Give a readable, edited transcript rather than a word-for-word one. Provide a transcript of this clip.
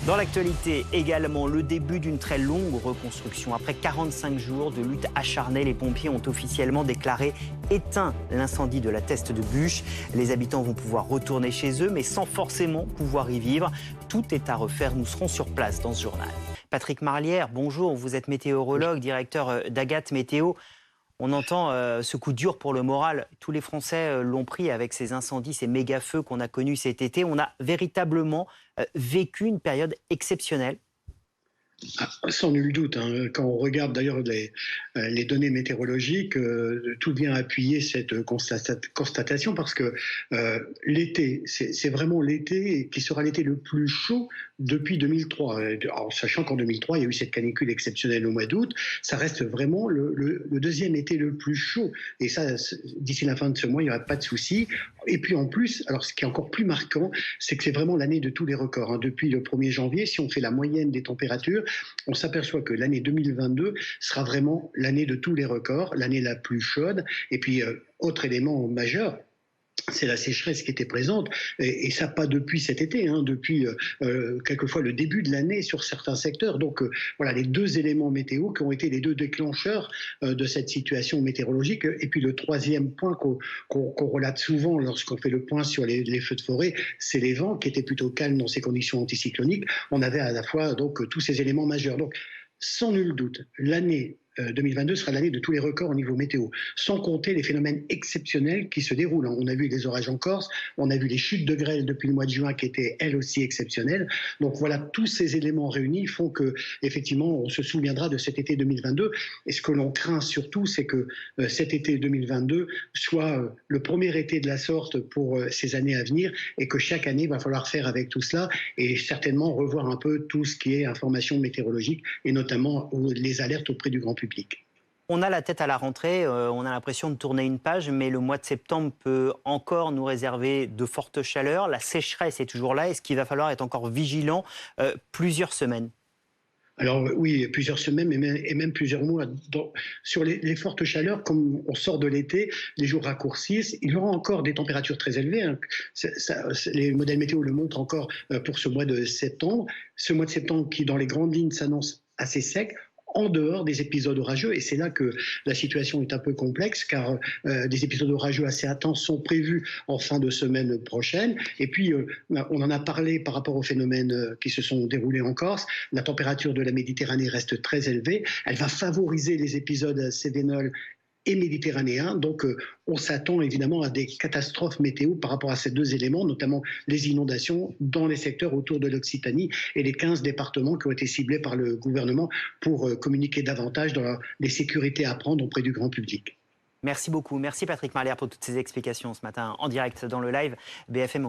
Dans l'actualité également, le début d'une très longue reconstruction. Après 45 jours de lutte acharnée, les pompiers ont officiellement déclaré éteint l'incendie de la Teste de Buch. Les habitants vont pouvoir retourner chez eux, mais sans forcément pouvoir y vivre. Tout est à refaire, nous serons sur place dans ce journal. Patrick Marlière, bonjour, vous êtes météorologue, directeur d'Agathe Météo. On entend ce coup dur pour le moral. Tous les Français l'ont pris avec ces incendies, ces méga-feux qu'on a connus cet été. On a véritablement vécu une période exceptionnelle. Sans nul doute. Quand on regarde d'ailleurs les données météorologiques, tout vient appuyer cette constatation parce que l'été, c'est vraiment l'été qui sera l'été le plus chaud depuis 2003. En sachant qu'en 2003, il y a eu cette canicule exceptionnelle au mois d'août, ça reste vraiment le deuxième été le plus chaud. Et ça, d'ici la fin de ce mois, il n'y aura pas de souci. Et puis en plus, alors ce qui est encore plus marquant, c'est que c'est vraiment l'année de tous les records. Depuis le 1er janvier, si on fait la moyenne des températures, on s'aperçoit que l'année 2022 sera vraiment l'année de tous les records, l'année la plus chaude. Et puis, autre élément majeur, c'est la sécheresse qui était présente, et ça pas depuis cet été, depuis quelquefois le début de l'année sur certains secteurs. Donc voilà les deux éléments météo qui ont été les deux déclencheurs de cette situation météorologique. Et puis le troisième point qu'on relate souvent lorsqu'on fait le point sur les feux de forêt, c'est les vents qui étaient plutôt calmes dans ces conditions anticycloniques. On avait à la fois donc tous ces éléments majeurs. Donc sans nul doute, l'année 2022 sera l'année de tous les records au niveau météo, sans compter les phénomènes exceptionnels qui se déroulent. On a vu les orages en Corse, on a vu les chutes de grêle depuis le mois de juin qui étaient elles aussi exceptionnelles. Donc voilà, tous ces éléments réunis font que, effectivement, on se souviendra de cet été 2022. Et ce que l'on craint surtout, c'est que cet été 2022 soit le premier été de la sorte pour ces années à venir, et que chaque année, il va falloir faire avec tout cela et certainement revoir un peu tout ce qui est information météorologique et notamment les alertes auprès du grand public. On a la tête à la rentrée, on a l'impression de tourner une page, mais le mois de septembre peut encore nous réserver de fortes chaleurs. La sécheresse est toujours là. Est-ce qu'il va falloir être encore vigilant plusieurs semaines? Alors oui, plusieurs semaines et même plusieurs mois. Sur les fortes chaleurs, comme on sort de l'été, les jours raccourcissent. Il y aura encore des températures très élevées. Les modèles météo le montrent encore pour ce mois de septembre. Ce mois de septembre qui, dans les grandes lignes, s'annonce assez sec, en dehors des épisodes orageux. Et c'est là que la situation est un peu complexe, car des épisodes orageux assez intenses sont prévus en fin de semaine prochaine. Et puis, on en a parlé par rapport aux phénomènes qui se sont déroulés en Corse. La température de la Méditerranée reste très élevée. Elle va favoriser les épisodes cévénols et méditerranéens. Donc, on s'attend évidemment à des catastrophes météo par rapport à ces deux éléments, notamment les inondations dans les secteurs autour de l'Occitanie et les 15 départements qui ont été ciblés par le gouvernement pour communiquer davantage dans les sécurités à prendre auprès du grand public. Merci beaucoup. Merci Patrick Marlière pour toutes ces explications ce matin en direct dans le live BFM.